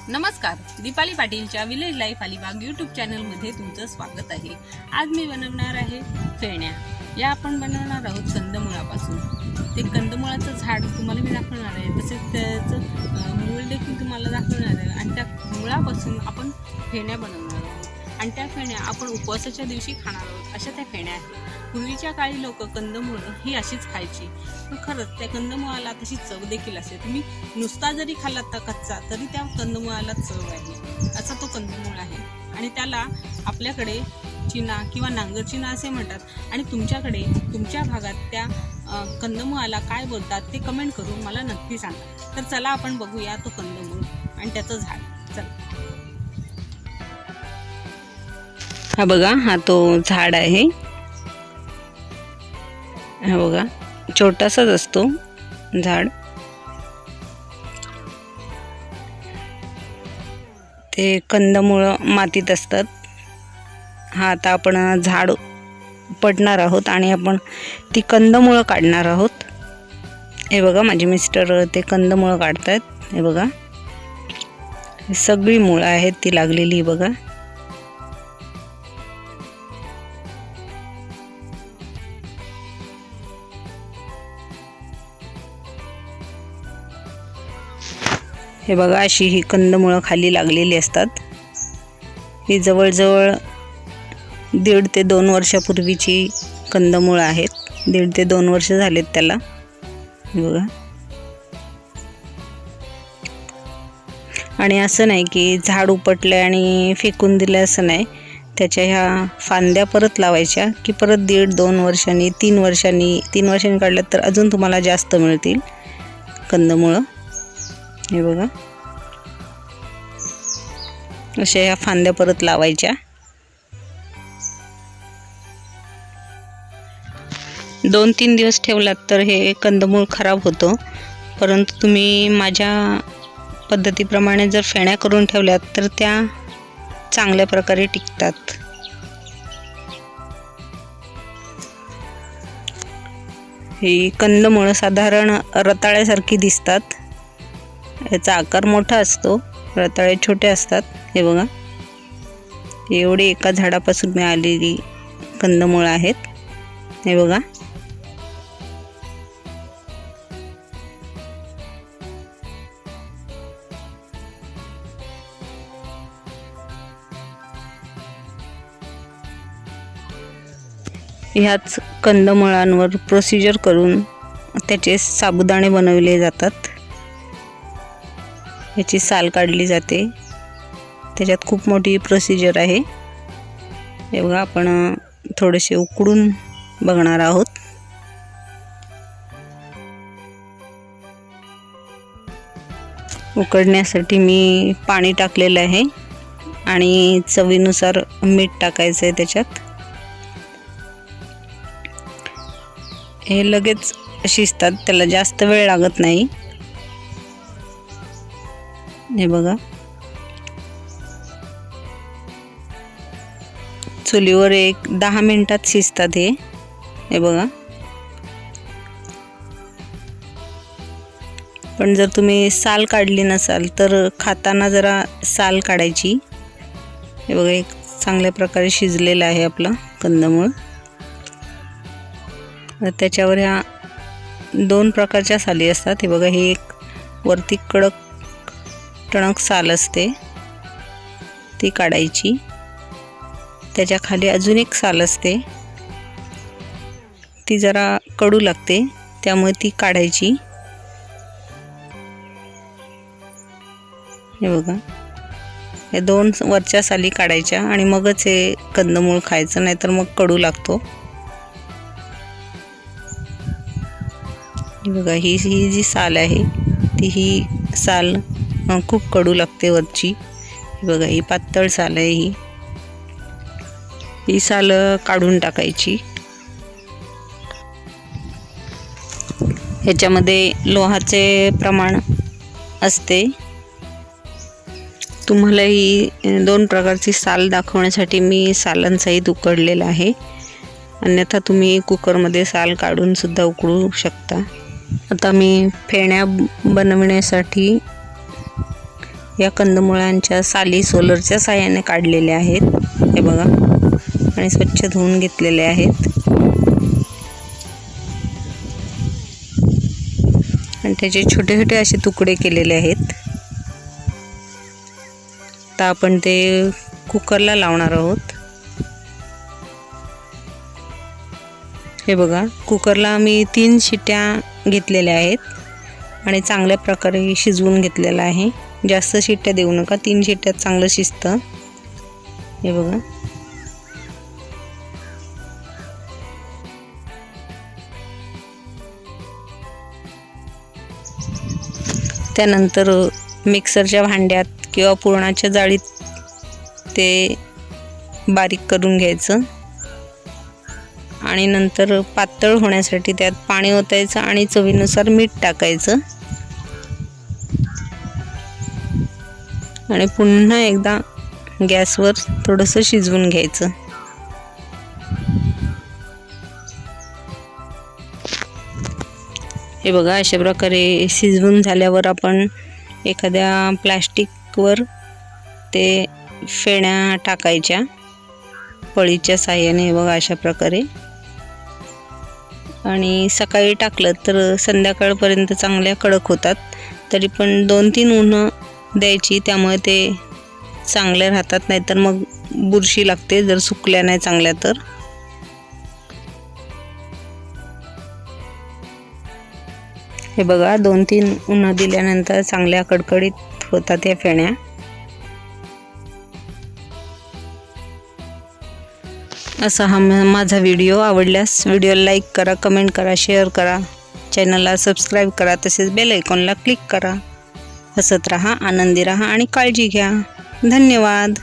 नमस्कार, दीपाली पाटीलच्या village life Alibag YouTube चॅनलमध्ये तुमचं स्वागत आहे। आज मी बनवणार आहे फेण्या। या आपण बनवणार आहोत कंदमुळापासून। ते कंदमुळाचं झाड तुम्हाला मी दाखवणार आहे, तसेच त्याचं मूळ देखील तुम्हाला दाखवणार आहे आणि त्या मुळापासून आपण फेण्या बनवणार आहोत आणि त्या फेण्या आपण उपवासाच्या दिवशी खाणार आहोत। अशा त्या फेण्या आहेत। पूर्वीच्या काळी लोक कंदमुळं ही अशीच खायची, पण खरंच त्या कंदमुळाला तशी चव देखील असते। तुम्ही नुसता जरी खाल्लात कच्चा तरी त्या कंदमुळाला चव आहे। असा तो कंदमुळ आहे आणि त्याला आपल्याकडे चिना किंवा नांगरचिना असे म्हणतात आणि तुमच्याकडे तुमच्या भागात त्या कंदमुळाला काय बोलतात ते कमेंट करून मला नक्की सांगा। तर चला आपण बघूया तो कंदमुळ आणि त्याचं झाड। चला, हा बघा, हा तो झाड आहे। हा बघा, छोटासाच असतो झाड। ते कंदमुळ मातीत असतात। हा आता आपण झाड पडणार आहोत आणि आपण ती कंदमुळ काढणार आहोत। हे बघा, माझे मिस्टर ते कंदमुळ काढतात। हे बघा, सगळी मुळं आहेत ती लागलेली बघा। हे बघा, अशी ही कंदमुळं खाली लागलेली असतात। ही जवळजवळ 1.5 ते 2 वर्षापूर्वीची कंदमुळं आहेत। 1.5 ते 2 वर्ष झालेत त्याला। हे बघा, आणि असं नाही की झाड उपटले आणि फेकून दिलं, असं नाही। त्याच्या ह्या फांद्या परत लावायच्या की परत 1.5-2 वर्षांनी 3 वर्षांनी काढल्यात तर अजून तुम्हाला जास्त मिळतील कंदमुळं। हे बघा, अशा ह्या फांद्या परत लावायच्या। 2-3 दिवस ठेवलात तर हे कंदमूळ खराब होतं, परंतु तुम्ही माझ्या पद्धतीप्रमाणे जर फेण्या करून ठेवल्यात तर त्या चांगल्या प्रकारे टिकतात। ही कंदमुळं साधारण रताळ्यासारखी दिसतात। याचा आकार मोठा असतो, रताळे छोटे असतात। हे बघा, एवढे एका झाडापासून मिळालेली कंदमुळं आहेत। हे बघा, ह्याच कंदमुळांवर प्रोसिजर करून त्याचे साबुदाणे बनवले जातात। याची साल काढली जाते, त्याच्यात खूप मोठी प्रोसिजर आहे। हे बघा, आपण थोडेसे उकडून बघणार आहोत। उकडण्यासाठी मी पाणी टाकलेलं आहे आणि चवीनुसार मीठ टाकायचं आहे त्याच्यात। हे लगेच शिजतात, त्याला जास्त वेळ लागत नाही। हे बघा, चुलीवर 10 मिनिटात शिजतात हे। हे बघा, पण जर तुम्ही साल काढली नसाल तर खाताना जरा साल काढायची। हे बघा, एक चांगल्या प्रकारे शिजलेलं आहे आपलं कंदमूळ। त्याच्यावर ह्या 2 प्रकारच्या साली असतात। हे बघा, ही एक वरती कडक टणक साल असते, ती काढायची। त्याच्या खाली अजून एक साल असते, ती जरा कडू लागते, त्यामुळे ती काढायची। हे बघा, या 2 वरच्या साली काढायच्या आणि मगच हे कंदमूळ खायचं, नाहीतर मग कडू लागतो। हे बघा, ही जी साल आहे ती ही साल खूप कडू लागते वरची। हे बघा, ही पातळ साल आहे, ही साल काढून टाकायची। ह्याच्यामध्ये लोहाचे प्रमाण असते। तुम्हाला ही 2 प्रकारची साल दाखवण्यासाठी मी सालांसहित उकडलेलं आहे, अन्यथा तुम्ही कुकरमध्ये साल काढून सुद्धा उकडू शकता। आता मी फेण्या बनवण्यासाठी या कंदमुळांच्या साली सोलरच्या साहाय्याने काढलेल्या आहेत, हे बघा, आणि स्वच्छ धुवून घेतलेले आहेत आणि त्याचे छोटे छोटे असे तुकडे केलेले आहेत. आता आपण ते कुकरला लावणार आहोत. हे बघा, कुकरला मी 3 शिट्ट्या घेतलेल्या आहेत आणि चांगल्या प्रकारे शिजवून घेतलेला आहे. जास्त शिट्ट्या देऊ नका, 3 शिट्ट्यात चांगलं शिजतं. हे बघा, त्यानंतर मिक्सरच्या भांड्यात किंवा पुरणाच्या जाळीत ते बारीक करून घ्यायचं आणि नंतर पातळ होण्यासाठी त्यात पाणी ओतायचं आणि चवीनुसार मीठ टाकायचं आणि पुन्हा एकदा गॅसवर थोडंसं शिजवून घ्यायचं. हे बघा, अशा प्रकारे शिजवून झाल्यावर आपण एखाद्या प्लास्टिकवर ते फेण्या टाकायच्या पळीच्या साहाय्याने. हे बघा, अशा प्रकारे. आणि सकाळी टाकलं तर संध्याकाळपर्यंत चांगल्या कडक होतात. तरी पण 2-3 ऊनं द्यायची, त्यामुळे ते चांगले राहतात. नाहीतर मग बुरशी लागते जर सुकल्या नाही चांगल्या तर. हे बघा, 2-3 ऊनं दिल्यानंतर चांगल्या कडकडीत होतात या फेण्या. असा हा माझा व्हिडिओ. आवडल्यास व्हिडिओला लाईक करा, कमेंट करा, शेअर करा, चॅनलला सबस्क्राईब करा, तसेच बेल आयकॉनला क्लिक करा. हसत राहा, आनंदी राहा आणि काळजी घ्या. धन्यवाद.